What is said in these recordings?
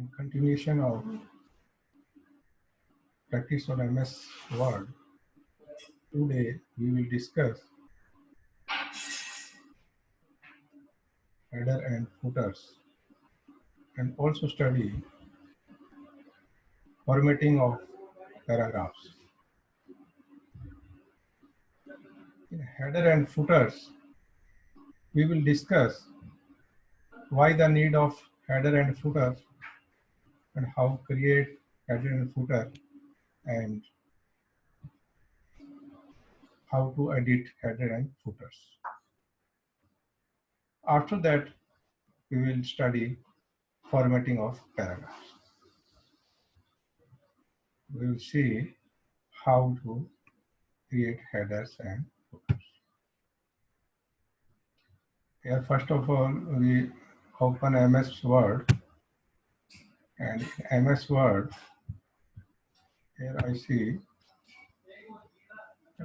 In continuation of practice on MS Word, today we will discuss header and footers and also study formatting of paragraphs. In header and footers, we will discuss why the need of header and footer and how create header and footer and how to edit header and footers. After that, we will study formatting of paragraphs. We will see how to create headers and footers. Here, first of all, we open MS Word, and in MS Word, here I see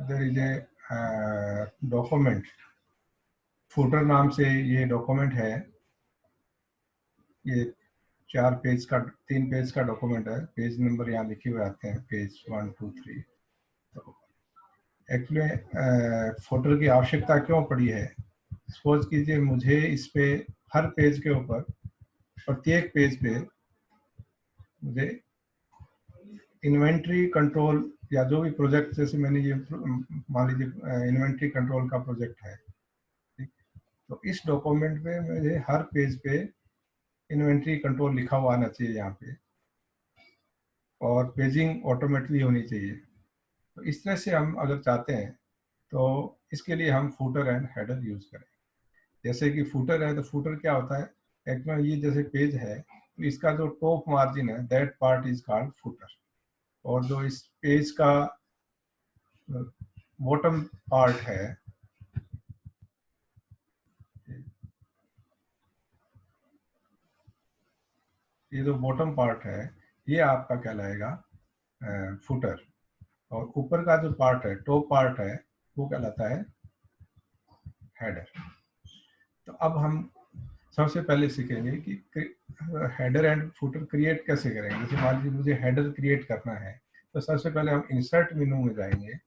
there is a document. Footer नाम से ये document है, ये 3 page का document है. Page number यहाँ लिखे हुए आते हैं, पेज 1, 2, 3. तो एक्चुअली फूटर की आवश्यकता क्यों पड़ी है? सपोज कीजिए मुझे इस पे हर पेज के ऊपर, प्रत्येक पेज पे मुझे इन्वेंट्री कंट्रोल या जो भी प्रोजेक्ट, जैसे मैंने ये मान लीजिए इन्वेंट्री कंट्रोल का प्रोजेक्ट है, तो इस डॉक्यूमेंट पे मुझे हर पेज पे इन्वेंट्री कंट्रोल लिखा हुआ आना चाहिए यहाँ पे, और पेजिंग ऑटोमेटिकली होनी चाहिए. तो इस तरह से हम अगर चाहते हैं तो इसके लिए हम फूटर एंड हेडर यूज करें. जैसे कि फूटर है, तो फूटर क्या होता है, एक में ये जैसे पेज है तो इसका जो टॉप मार्जिन है, that part is called footer, और जो इस पेज का बॉटम पार्ट है, ये जो बॉटम पार्ट है ये आपका कहलाएगा फुटर, और ऊपर का जो पार्ट है, टॉप पार्ट है, वो कहलाता है हेडर. तो अब हम सबसे पहले सीखेंगे कि हेडर एंड फुटर क्रिएट कैसे करेंगे. जैसे मान लीजिए मुझे हेडर क्रिएट करना है, तो सबसे पहले हम इंसर्ट मेनू में जाएंगे.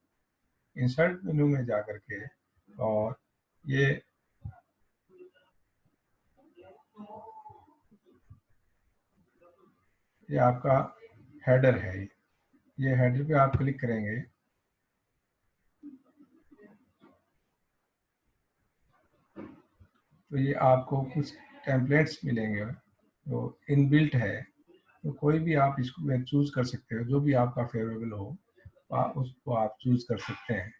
इंसर्ट मेनू में जा करके, और ये आपका हेडर है, ये हेडर पे आप क्लिक करेंगे. तो ये आपको कुछ टेम्पलेट्स मिलेंगे, तो इनबिल्ट है, तो कोई भी आप इसको चूज कर सकते हो, जो भी आपका फेवरेबल हो उसको आप चूज कर सकते हैं.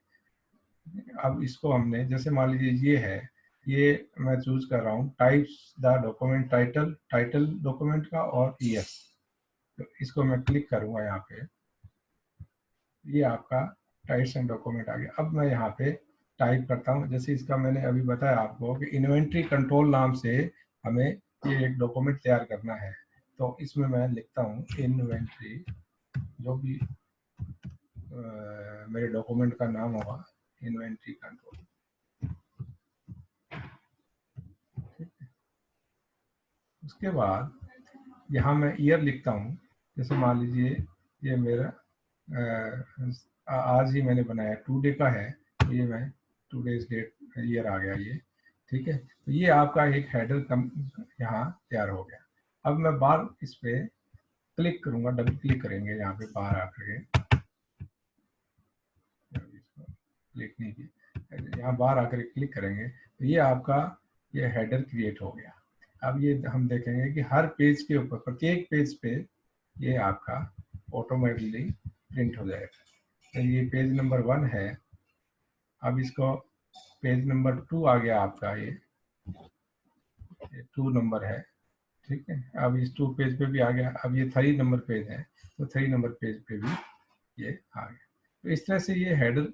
अब इसको हमने, जैसे मान लीजिए ये है, ये मैं चूज कर रहा हूँ types the document title document का और ईएस. तो इसको मैं क्लिक करूंगा यहाँ पे, ये आपका टाइप्स एंड डॉक्यूमेंट आ गया. अब मैं यहाँ पे टाइप करता हूँ, जैसे इसका मैंने अभी बताया आपको कि इन्वेंट्री कंट्रोल नाम से हमें ये एक डॉक्यूमेंट तैयार करना है. तो इसमें मैं लिखता हूँ इन्वेंट्री, जो भी मेरे डॉक्यूमेंट का नाम होगा, इन्वेंट्री कंट्रोल. उसके बाद यहाँ मैं ईयर लिखता हूँ. जैसे मान लीजिए ये मेरा आज ही मैंने बनाया, टुडे का है, तो ये मैं टुडेज डेट ईयर आ गया ये. ठीक है, तो ये आपका एक हेडर यहाँ तैयार हो गया. अब मैं बार इस पे क्लिक करूंगा, डबल क्लिक करेंगे यहाँ पे बाहर आकर के, क्लिक नहीं किया, यहाँ बाहर आकर क्लिक करेंगे, तो ये आपका ये हेडर क्रिएट हो गया. अब ये हम देखेंगे कि हर पेज के ऊपर, प्रत्येक पेज पे ये आपका ऑटोमेटिकली प्रिंट हो जाएगा. तो ये पेज नंबर 1 है. अब इसको पेज नंबर 2 आ गया आपका, ये 2 नंबर है. ठीक है, अब इस 2 पेज पे भी आ गया. अब ये 3 नंबर पेज है, तो 3 नंबर पेज पे भी ये आ गया. तो इस तरह से ये हेडर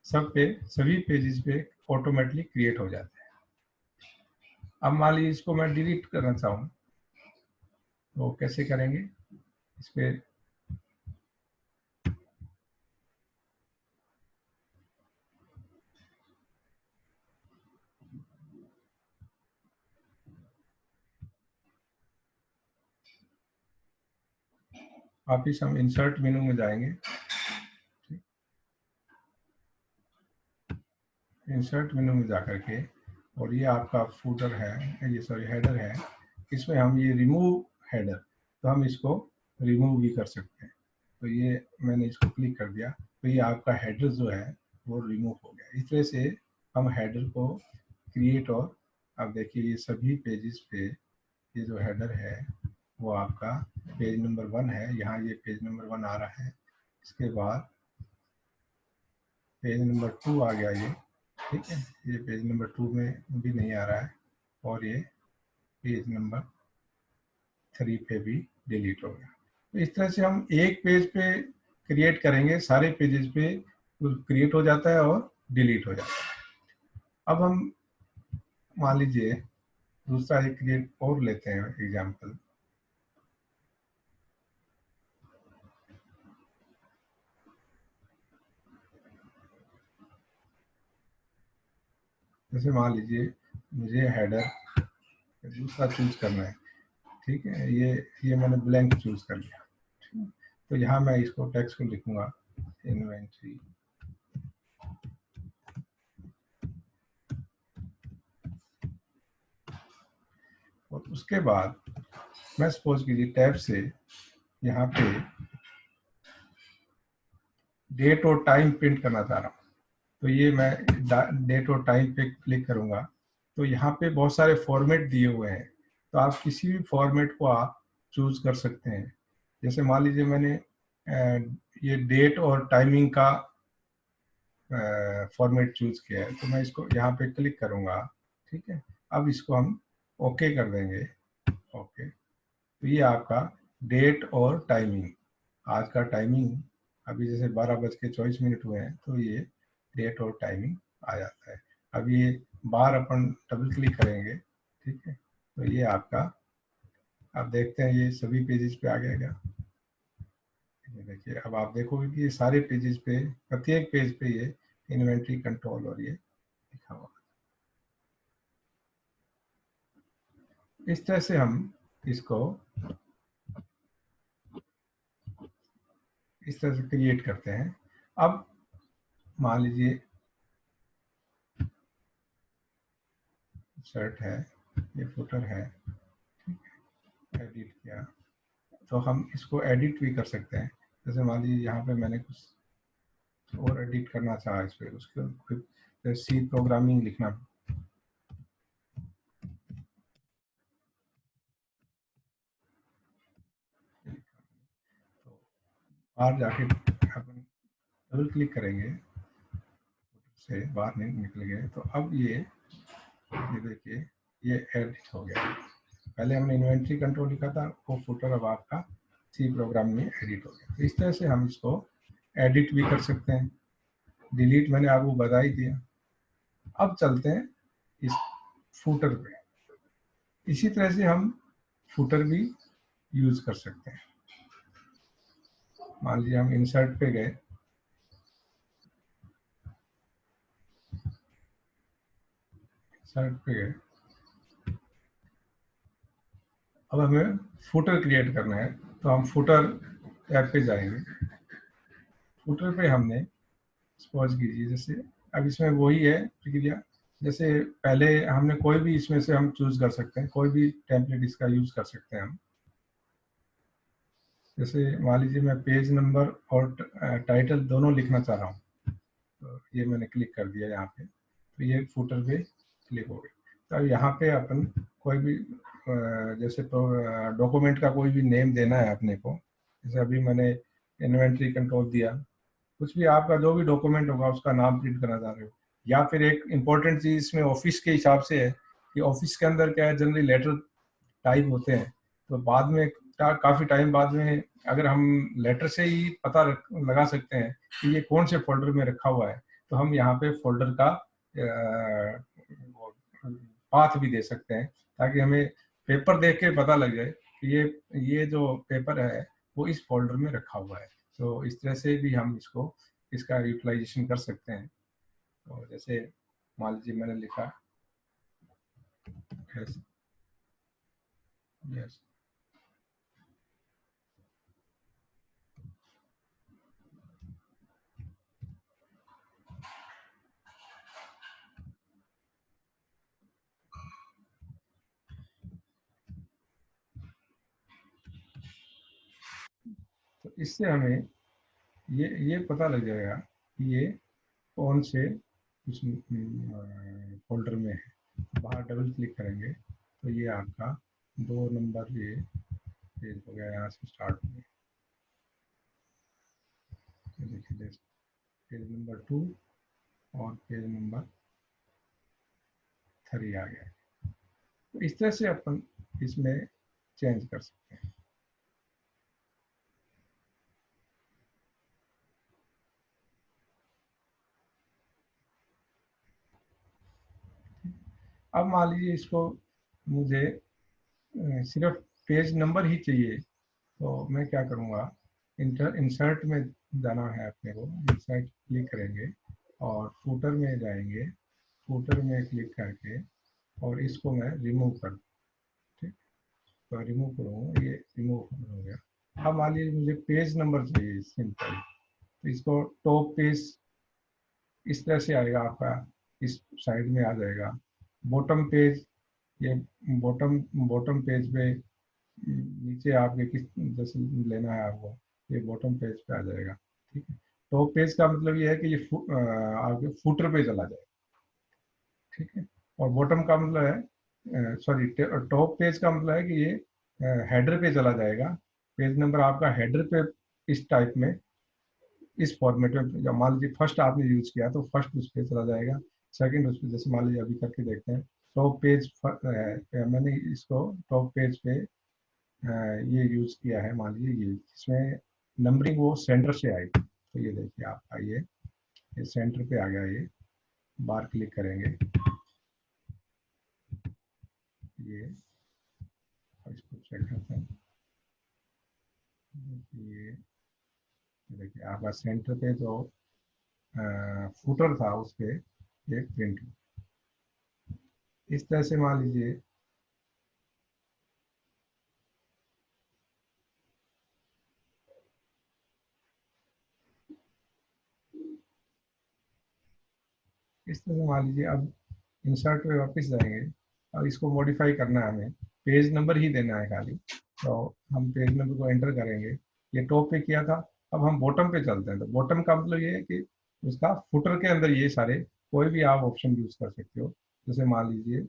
सभी पेजेस पे ऑटोमेटिकली क्रिएट हो जाते हैं. अब मान लीजिए इसको मैं डिलीट करना चाहूँ, तो कैसे करेंगे, इस पे वापिस हम इंसर्ट मेनू में जाएंगे, इंसर्ट मेनू में जाकर के, और ये आपका फूटर है, ये सॉरी हेडर है, इसमें हम ये रिमूव हेडर, तो हम इसको रिमूव भी कर सकते हैं। तो ये मैंने इसको क्लिक कर दिया, तो ये आपका हेडर जो है वो रिमूव हो गया। इस तरह से हम हेडर को क्रिएट, और अब देखिए ये सभी पेजेस पे ये जो हेडर है वो आपका पेज नंबर 1 है, यहाँ ये पेज नंबर 1 आ रहा है, इसके बाद पेज नंबर 2 आ गया ये, ठीक है, ये पेज नंबर 2 में भी नहीं आ रहा है, और ये पेज नंबर 3 पे भी डिलीट हो गया। तो इस तरह से हम एक पेज पे क्रिएट करेंगे, सारे पेजेस पे क्रिएट हो जाता है और डिलीट हो जाता है। अब हम मान लीजिए दूसरा एक क्रिएट और लेते हैं एग्जाम्पल, जैसे मान लीजिए मुझे हेडर दूसरा चूज करना है, ठीक है, ये मैंने ब्लैंक चूज कर लिया, तो यहाँ मैं इसको टेक्स्ट को लिखूंगा इन्वेंट्री, और उसके बाद मैं सपोज कीजिए टैब से यहाँ पे डेट और टाइम प्रिंट करना चाह रहा हूँ, तो ये मैं डेट और टाइम पे क्लिक करूंगा, तो यहाँ पे बहुत सारे फॉर्मेट दिए हुए हैं, तो आप किसी भी फॉर्मेट को आप चूज कर सकते हैं। जैसे मान लीजिए मैंने ये डेट और टाइमिंग का फॉर्मेट चूज किया है, तो मैं इसको यहाँ पे क्लिक करूंगा, ठीक है, अब इसको हम ओके कर देंगे, ओके, तो ये आपका डेट और टाइमिंग, आज का टाइमिंग अभी जैसे 12:24 हुए हैं, तो ये डेट और टाइमिंग आ जाता है। अब ये बार अपन डबल क्लिक करेंगे, ठीक है, तो ये आपका, आप देखते हैं ये सभी पेजेस पे आ गया क्या, ये देखिए, अब आप देखोगे कि ये सारे पेजेस पे, प्रत्येक पेज पे ये इन्वेंट्री कंट्रोल और ये लिखा हुआ। इस तरह से हम इसको इस तरह से क्रिएट करते हैं। अब मान लीजिए शर्ट है, ये फुटर है, एडिट किया, तो हम इसको एडिट भी कर सकते हैं। जैसे मान लीजिए यहाँ पे मैंने कुछ और एडिट करना चाहा इस पर, उसके फिर सी प्रोग्रामिंग लिखना, तो बाहर जाके अपन डबल क्लिक करेंगे, से बाहर नहीं निकल गए, तो अब ये देखिए ये एडिट हो गया। पहले हमने इन्वेंट्री कंट्रोल लिखा था, वो फुटर अब आपका सी प्रोग्राम में एडिट हो गया। तो इस तरह से हम इसको एडिट भी कर सकते हैं। डिलीट मैंने आपको बता ही दिया। अब चलते हैं इस फुटर पे। इसी तरह से हम फुटर भी यूज कर सकते हैं। मान लीजिए हम इंसर्ट पे गए, इंसर्ट पे गए, अब हमें फुटर क्रिएट करना है, तो हम फुटर टैब पे जाएंगे। फुटर पे हमने सपोज कीजिए, जैसे अब इसमें वही है प्रक्रिया, जैसे पहले हमने कोई भी इसमें से हम चूज कर सकते हैं, कोई भी टेम्पलेट इसका यूज कर सकते हैं हम। जैसे मान लीजिए मैं पेज नंबर और टाइटल दोनों लिखना चाह रहा हूँ, तो ये मैंने क्लिक कर दिया यहाँ पे, तो ये फुटर पे क्लिक हो गया। तो यहाँ पे अपन कोई भी जैसे तो डॉक्यूमेंट का कोई भी नेम देना है अपने को, जैसे अभी मैंने इन्वेंट्री कंट्रोल दिया, कुछ भी आपका जो भी डॉक्यूमेंट होगा उसका नाम प्रिंट करना चाह रहे हो, या फिर एक इम्पोर्टेंट चीज इसमें ऑफिस के हिसाब से है कि ऑफिस के अंदर क्या है, जनरली लेटर टाइप होते हैं, तो बाद में काफी टाइम बाद में अगर हम लेटर से ही पता लगा सकते हैं कि ये कौन से फोल्डर में रखा हुआ है, तो हम यहाँ पे फोल्डर का पाथ भी दे सकते हैं, ताकि हमें पेपर देख के पता लग जाए कि ये जो पेपर है वो इस फोल्डर में रखा हुआ है। तो इस तरह से भी हम इसका यूटिलाइजेशन कर सकते हैं। तो जैसे मान लीजिए मैंने लिखा यस, यस, इससे हमें ये पता लग जाएगा कि ये कौन से उस फोल्डर में है। बाहर डबल क्लिक करेंगे तो ये आपका 2 नंबर ये पेज हो गया, यहाँ से स्टार्ट हो गया। देखिए पेज नंबर 2 और पेज नंबर 3 आ गया। तो इस तरह से अपन इसमें चेंज कर सकते हैं। अब मान लीजिए इसको मुझे सिर्फ पेज नंबर ही चाहिए, तो मैं क्या करूँगा, इंसर्ट में जाना है अपने को, इंसर्ट क्लिक करेंगे और फूटर में जाएंगे, फूटर में क्लिक करके और इसको मैं रिमूव कर, ठीक, तो रिमूव करूँगा, ये रिमूव हो गया। अब मान लीजिए मुझे पेज नंबर चाहिए सिंपल, तो इसको टॉप पेज इस तरह से आएगा आपका, इस साइड में आ जाएगा। बॉटम पेज, ये बॉटम बॉटम पेज पे नीचे आपके किस जैसे लेना है आपको, ये बॉटम पेज पे आ जाएगा, ठीक है। टॉप पेज का मतलब ये है कि ये आपके फुटर पे चला जाएगा, ठीक है। और बॉटम का मतलब है, सॉरी, टॉप पेज का मतलब है कि ये हेडर पे चला जाएगा। पेज नंबर आपका हेडर पे इस टाइप में, इस फॉर्मेट में, जब मान लीजिए फर्स्ट आपने यूज किया तो फर्स्ट उस पर चला जाएगा, सेकंड उस पर, जैसे मान लीजिए अभी करके देखते हैं। टॉप पेज मैंने इसको टॉप पेज पे ये यूज किया है, मान लीजिए ये, इसमें नंबरिंग वो सेंटर से आएगी। तो ये देखिए आपका ये सेंटर पे आ गया, ये बार क्लिक करेंगे ये, और इसको चेक करते हैं। ये देखिए आपका सेंटर पे जो फुटर था उस पे एक प्रिंट, इस तरह से मान लीजिए। इस तरह से मान लीजिए, अब इंसर्ट पे वापस जाएंगे और इसको मॉडिफाई करना है हमें, पेज नंबर ही देना है खाली, तो हम पेज नंबर को एंटर करेंगे। ये टॉप पे किया था, अब हम बॉटम पे चलते हैं। तो बॉटम का मतलब ये है कि उसका फुटर के अंदर ये सारे कोई भी आप ऑप्शन यूज कर सकते हो। जैसे मान लीजिए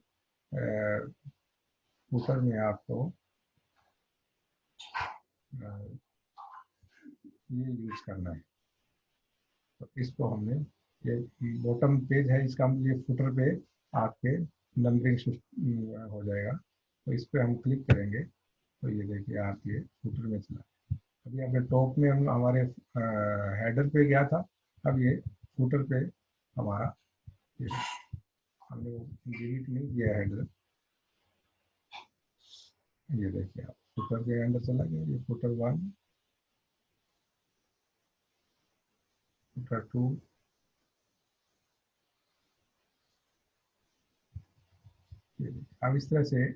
फुटर में आपको ये यूज करना है, तो इसको हमने, ये बॉटम पेज है, इसका मतलब ये फुटर पे आपके नंबरिंग हो जाएगा। तो इस पर हम क्लिक करेंगे तो ये देखिए आप ये फुटर में चला। अभी आपने टॉप में हम हमारे हेडर पे गया था, अब ये फुटर पे हमारा, ये हमने डिलीट नहीं किया हेडर, ये देखिए आप फुटर के अंदर चला गया, ये फुटर 1, फुटर 2, अब इस तरह से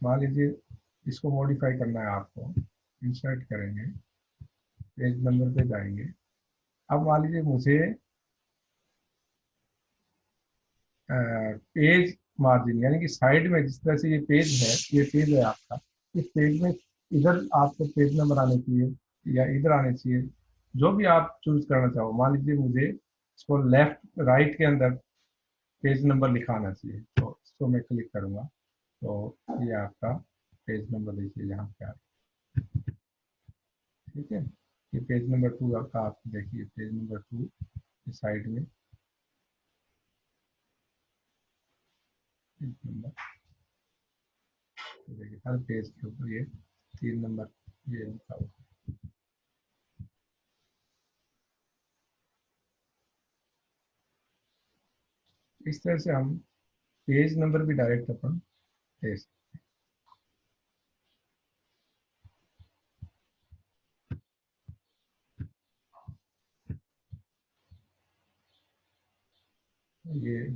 मान लीजिए इसको मॉडिफाई करना है आपको, इंसर्ट करेंगे, पेज नंबर पे जाएंगे। अब मान लीजिए मुझे पेज मार्जिन, यानी कि साइड में जिस तरह से ये पेज है, ये पेज है आपका, इस पेज में इधर आपको पेज नंबर आने चाहिए या इधर आने चाहिए, जो भी आप चूज करना चाहो। मान लीजिए मुझे इसको लेफ्ट राइट के अंदर पेज नंबर लिखाना चाहिए, तो इसको मैं क्लिक करूंगा तो ये आपका पेज नंबर देखिए यहाँ पे आ रहा है, ठीक है। ये पेज नंबर 2 आपका, आप देखिए पेज नंबर 2 साइड में पेज नंबर, देखिए हर पेज के ऊपर ये 3 नंबर ये लिखा हुआ। इस तरह से हम पेज नंबर भी डायरेक्ट अपन दे सकते हैं।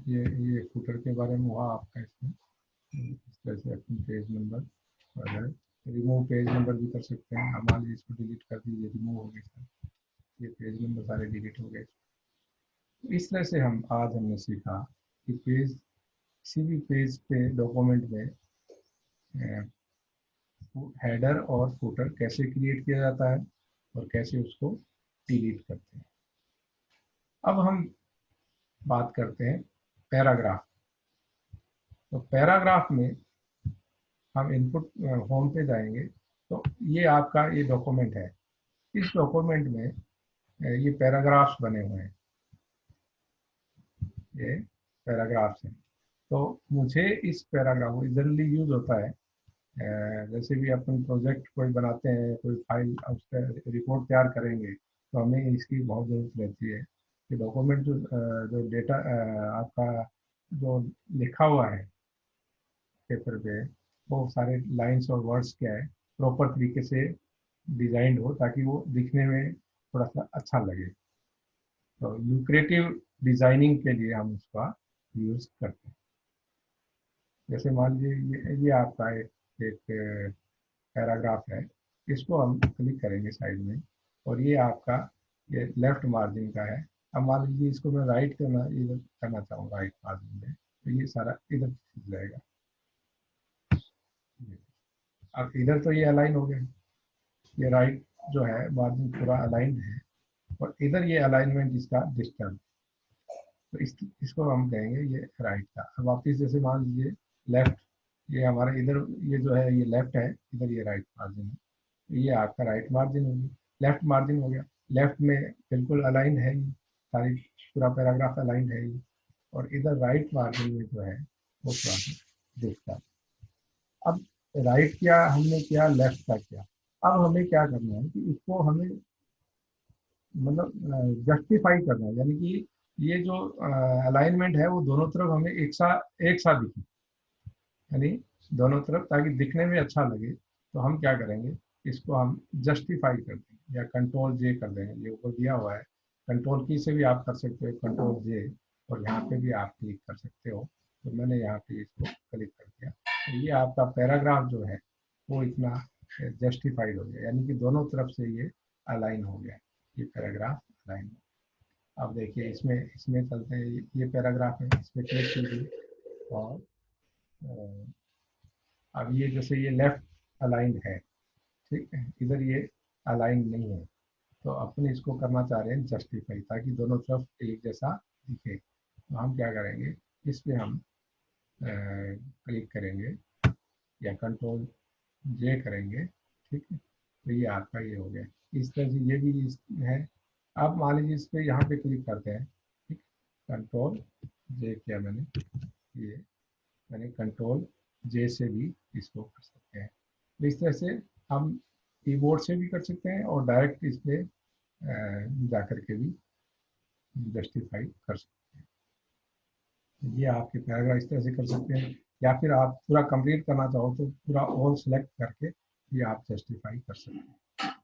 ये फुटर के बारे में हुआ आपका इसमें। इस तरह से अपन पेज नंबर और रिमूव पेज नंबर भी कर सकते हैं। अब मान लीजिए इसको डिलीट कर दीजिए, रिमूव हो गए सर, ये पेज नंबर सारे डिलीट हो गए। इस तरह से हम आज हमने सीखा कि पेज, किसी भी पेज पे डॉक्यूमेंट में हेडर और फुटर कैसे क्रिएट किया जाता है, और कैसे उसको डिलीट करते हैं। अब हम बात करते हैं पैराग्राफ। तो पैराग्राफ में हम इनपुट होम पे जाएंगे, तो ये आपका ये डॉक्यूमेंट है। इस डॉक्यूमेंट में ये पैराग्राफ्स बने हुए हैं, ये पैराग्राफ्स हैं। तो मुझे इस पैराग्राफ जनरली यूज होता है जैसे भी अपन प्रोजेक्ट कोई बनाते हैं, कोई फाइल उसका रिपोर्ट तैयार करेंगे, तो हमें इसकी बहुत ज़रूरत रहती है कि डॉक्यूमेंट जो डेटा आपका जो लिखा हुआ है पेपर पे, वो सारे लाइंस और वर्ड्स क्या है प्रॉपर तरीके से डिजाइंड हो, ताकि वो दिखने में थोड़ा सा अच्छा लगे। तो ल्यूक्रेटिव डिजाइनिंग के लिए हम उसका यूज करते हैं। जैसे मान लीजिए ये आपका एक पैराग्राफ है, इसको हम क्लिक करेंगे साइड में, और ये आपका ये लेफ्ट मार्जिन का है। अब मान लीजिए इसको मैं राइट करना इधर करना चाहूँ, राइट मार्जिन में, तो ये सारा इधर खिंच जाएगा। अब इधर तो ये अलाइन हो गया, ये राइट जो है मार्जिन पूरा अलाइन है, और इधर ये अलाइनमेंट इसका डिस्टर्ब, तो इसको हम कहेंगे ये राइट का। अब वापिस जैसे मान लीजिए लेफ्ट, ये हमारा इधर ये जो है ये लेफ्ट है, इधर ये राइट मार्जिन है, तो ये आपका राइट मार्जिन हो गया, लेफ्ट मार्जिन हो गया। लेफ्ट में बिल्कुल अलाइन है ये सारी, पूरा पैराग्राफ अलाइन है ये, और इधर राइट मार्जिन में जो है वो थोड़ा सा दिखता है। अब राइट किया हमने, किया लेफ्ट का किया, अब हमें क्या करना है कि इसको हमें मतलब जस्टिफाई करना है, यानी कि ये जो अलाइनमेंट है वो दोनों तरफ हमें एक साथ दिखे, यानी दोनों तरफ, ताकि दिखने में अच्छा लगे। तो हम क्या करेंगे, इसको हम जस्टिफाई कर देंगे, या कंट्रोल जे कर देंगे, ये ऊपर दिया हुआ है, कंट्रोल की से भी आप कर सकते हो कंट्रोल जे, और यहाँ पे भी आप क्लिक कर सकते हो। तो मैंने यहाँ पे इसको क्लिक कर दिया, तो ये आपका पैराग्राफ जो है वो इतना जस्टिफाइड हो गया, यानी कि दोनों तरफ से ये अलाइन हो गया, ये पैराग्राफ अलाइन। अब देखिए इसमें इसमें चलते हैं, ये पैराग्राफ है, इसमें क्लिक कीजिए, और अब ये जैसे ये लेफ्ट अलाइंड है, ठीक है, इधर ये अलाइन नहीं है, तो अपन इसको करना चाह रहे हैं जस्टिफाई, ताकि दोनों तरफ एक जैसा दिखे। तो हम क्या करेंगे, इस पे हम क्लिक करेंगे, या कंट्रोल जे करेंगे, ठीक है, तो ये आपका ये हो गया। इस तरह से ये भी इस है। अब मान लीजिए इस पे यहाँ पे क्लिक करते हैं, ठीक, कंट्रोल जे किया मैंने, ये मैंने कंट्रोल जे से भी इसको कर सकते हैं। तो इस तरह से हम कीबोर्ड से भी कर सकते हैं, और डायरेक्ट इस पे जा कर के भी जस्टिफाई कर सकते हैं। ये आपके पैराग्राफ इस तरह से कर सकते हैं, या फिर आप पूरा कंप्लीट करना चाहो तो पूरा ऑल सेलेक्ट करके ये आप जस्टिफाई कर सकते हैं।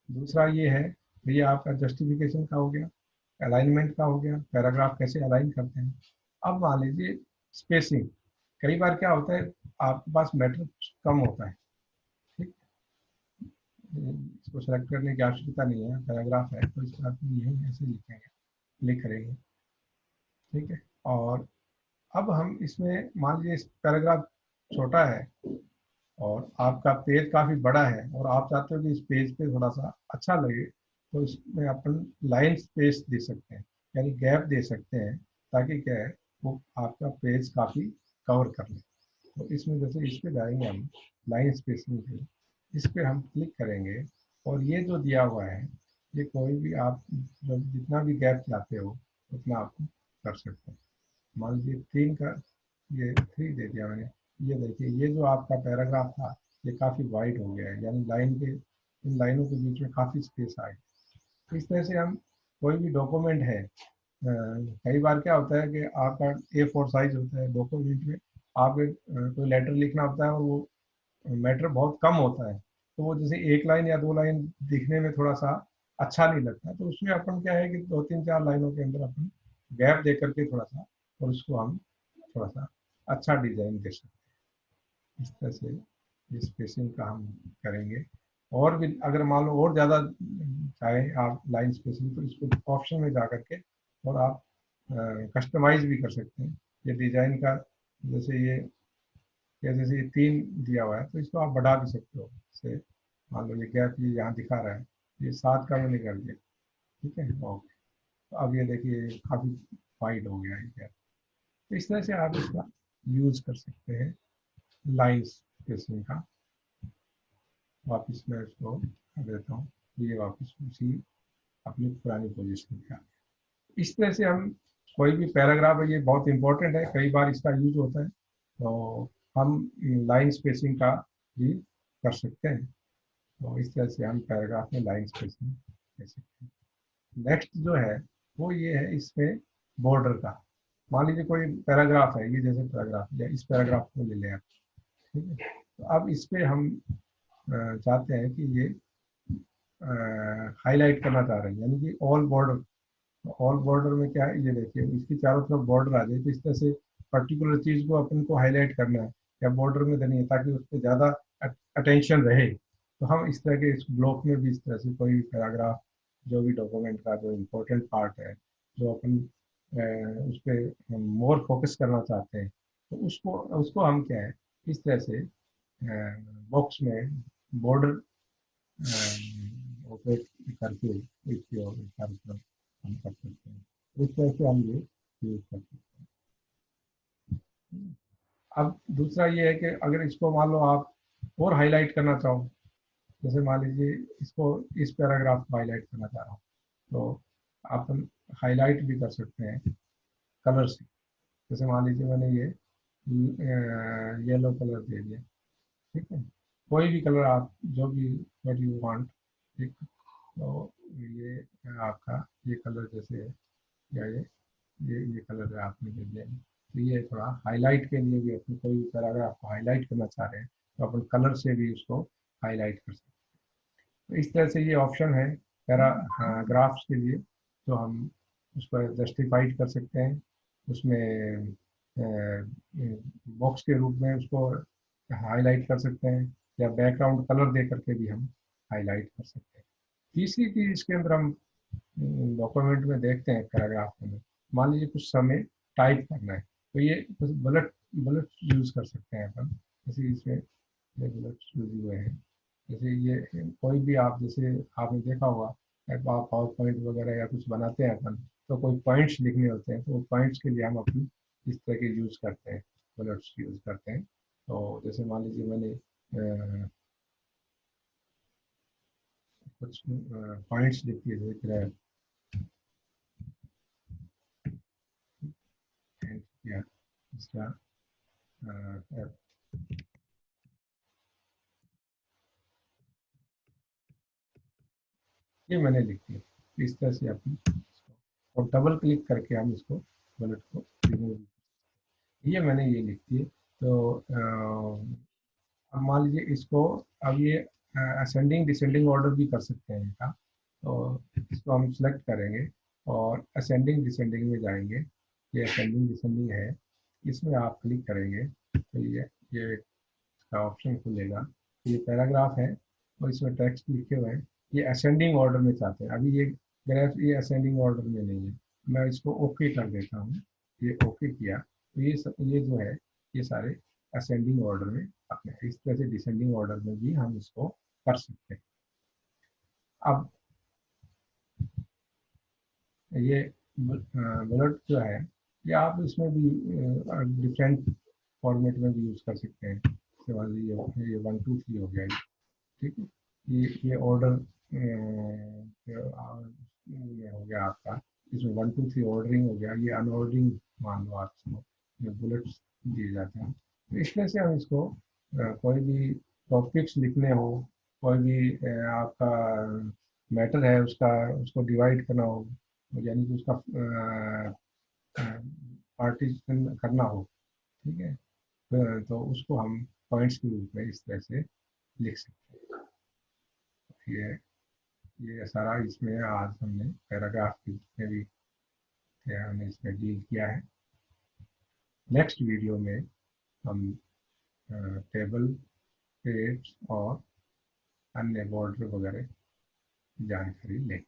दूसरा ये है, ये आपका जस्टिफिकेशन का हो गया, अलाइनमेंट का हो गया, पैराग्राफ कैसे अलाइन करते हैं। अब मान लीजिए स्पेसिंग, कई बार क्या होता है आपके पास मैटर कम होता है, ठीक, इसको सेलेक्ट करने की आवश्यकता नहीं है, पैराग्राफ है तो इसको आप यहीं ऐसे लिखेंगे, लिख करेंगे, ठीक है। और अब हम इसमें मान लीजिए इस पैराग्राफ छोटा है, और आपका पेज काफ़ी बड़ा है, और आप चाहते हो कि इस पेज पे थोड़ा सा अच्छा लगे, तो इसमें अपन लाइन स्पेस दे सकते हैं, यानी गैप दे सकते हैं, ताकि क्या है वो आपका पेज काफ़ी कवर कर ले। तो इसमें जैसे इस पे जाएंगे हम, लाइन स्पेसिंग पे इस पे हम क्लिक करेंगे, और ये जो दिया हुआ है, ये कोई भी आप जो जितना भी गैप चाहते हो उतना आप कर सकते हैं। मान लीजिए 3 का, ये 3 दे दिया मैंने। ये देखिए ये जो आपका पैराग्राफ था ये काफ़ी वाइड हो गया है, यानी लाइन के इन लाइनों के बीच में काफ़ी स्पेस आ गई। इस तरह से हम कोई भी डॉक्यूमेंट है, कई बार क्या होता है कि आपका A4 साइज होता है डॉक्यूमेंट में, आप कोई लेटर लिखना होता है और वो मैटर बहुत कम होता है, तो वो जैसे एक लाइन या दो लाइन दिखने में थोड़ा सा अच्छा नहीं लगता, तो उसमें अपन क्या है कि 2 3 4 लाइनों के अंदर अपन गैप दे करके थोड़ा सा, और उसको हम थोड़ा सा अच्छा डिजाइन दे सकते हैं। इस तरह से इस स्पेसिंग का हम करेंगे। और भी अगर मान लो और ज़्यादा चाहे आप लाइन स्पेसिंग, तो इसको ऑप्शन में जा करके और आप कस्टमाइज भी कर सकते हैं। ये डिजाइन का जैसे ये जैसे ये 3 दिया हुआ है, तो इसको आप बढ़ा भी सकते हो। जैसे मान लो ये गैप ये यहाँ दिखा रहा है, ये 7 का मैंने कर दिया, ठीक है, ओके। तो अब ये देखिए काफ़ी वाइड हो गया है। तो इस तरह से आप इसका यूज कर सकते हैं लाइन स्पेसिंग का। वापस मैं इसको कर देता हूँ, ये वापस उसी अपनी पुरानी पोजीशन पे आ गया। इस तरह से हम कोई भी पैराग्राफ है, ये बहुत इंपॉर्टेंट है, कई बार इसका यूज होता है, तो हम लाइन स्पेसिंग का भी कर सकते हैं। तो इस तरह से हम पैराग्राफ में लाइन स्पेसिंग कर सकते हैं। नेक्स्ट जो है वो ये है इसमें बॉर्डर का। मान लीजिए कोई पैराग्राफ है, ये जैसे पैराग्राफ या इस पैराग्राफ को ले लें आप, ठीक है। तो अब इस पे हम चाहते हैं कि ये हाईलाइट करना चाह रहे हैं, यानी कि ऑल बॉर्डर। ऑल बॉर्डर में क्या है, ये देखिए इसकी चारों तरफ बॉर्डर आ जाए, तो इस तरह से पर्टिकुलर चीज को अपन को हाईलाइट करना है या बॉर्डर में देनी है ताकि उस पर ज्यादा अटेंशन रहे। तो हम इस तरह के इस ब्लॉक में भी इस तरह से कोई पैराग्राफ, जो भी डॉक्यूमेंट का जो इम्पोर्टेंट पार्ट है, जो अपन उस पर मोर फोकस करना चाहते हैं, तो उसको उसको हम क्या है इस तरह से बॉक्स में बॉर्डर ऑपरेट करके इसके और चारों तरफ हम कर सकते हैं। इस तरह से हम ये यूज कर सकते हैं। अब दूसरा ये है कि अगर इसको मान लो आप और हाईलाइट करना चाहो, जैसे मान लीजिए इसको इस पैराग्राफ को हाईलाइट करना चाह रहा हूँ, तो आप हाईलाइट भी कर सकते हैं कलर से। जैसे मान लीजिए मैंने ये येलो कलर दे दिया, ठीक है, कोई भी कलर आप जो भी व्हाट यू वांट, ठीक। तो ये आपका ये कलर जैसे है, या ये कलर है आपने दे दिया। तो ये थोड़ा हाईलाइट के लिए भी अपने कोई भी पैराग्राफ को हाईलाइट करना चाह रहे हैं, तो अपन कलर से भी उसको हाईलाइट कर सकते हैं। तो इस तरह से ये ऑप्शन है पैराग्राफ्स के लिए, तो हम उसको जस्टिफाइड कर सकते हैं, उसमें बॉक्स के रूप में उसको हाईलाइट कर सकते हैं, या बैकग्राउंड कलर दे करके भी हम हाईलाइट कर सकते हैं। तीसरी चीज इसके अंदर हम डॉक्यूमेंट में देखते हैं पैराग्राफ में, मान लीजिए कुछ समय टाइप करना है, तो ये कुछ बुलेट बुलेट यूज कर सकते हैं अपन। जैसे इसमें ये बुलेट यूज हुए हैं, जैसे ये कोई भी आप जैसे आपने देखा होगा, आप पावर पॉइंट वगैरह या कुछ बनाते हैं अपन, तो कोई पॉइंट्स लिखने होते हैं, तो वो पॉइंट्स के लिए हम अपनी इस तरह के यूज करते हैं, बुलेट्स यूज करते हैं। तो जैसे मान लीजिए मैंने कुछ पॉइंट्स लिख दिए, जैसे किया इसका ये मैंने लिख दिया इस तरह से अपनी, और डबल क्लिक करके हम इसको बुलेट को रिमूव, ये मैंने ये लिख दिए। तो अब मान लीजिए इसको, अब ये असेंडिंग डिसेंडिंग ऑर्डर भी कर सकते हैं इनका। तो इसको हम सिलेक्ट करेंगे और असेंडिंग डिसेंडिंग में जाएंगे, ये असेंडिंग डिसेंडिंग है, इसमें आप क्लिक करेंगे तो ये का ऑप्शन खुलेगा। ये पैराग्राफ है और इसमें टेक्स्ट लिखे हुए हैं, ये असेंडिंग ऑर्डर में चाहते हैं, अभी ये ग्राफ ये असेंडिंग ऑर्डर में नहीं है। मैं इसको ओके कर देता हूँ, ये ओके किया, तो ये जो है ये सारे असेंडिंग ऑर्डर में अपने, इस तरह से डिसेंडिंग ऑर्डर में भी हम इसको कर सकते हैं। अब ये बुलेट जो है, ये आप इसमें भी डिफरेंट फॉर्मेट में भी यूज कर सकते हैं। जैसे मान लीजिए ये 1 2 3 हो गया, ठीक है, ये ऑर्डर ये हो गया आपका, इसमें 1 2 3 ऑर्डरिंग हो गया, ये अनऑर्डरिंग मान लो आप इसको, ये बुलेट्स दिए जाते हैं। तो इस तरह से हम इसको कोई भी टॉपिक्स लिखने हो, कोई भी आपका मैटर है उसका, उसको डिवाइड करना हो, यानी कि उसका पार्टीशन करना हो, ठीक है, तो उसको हम पॉइंट्स के रूप में इस तरह से लिख सकते हैं। ये सारा इसमें आज हमने पैराग्राफ के में भी हमने इसमें डील किया है। नेक्स्ट वीडियो में हम टेबल, पेज और अन्य बॉर्डर वगैरह जानकारी लेंगे।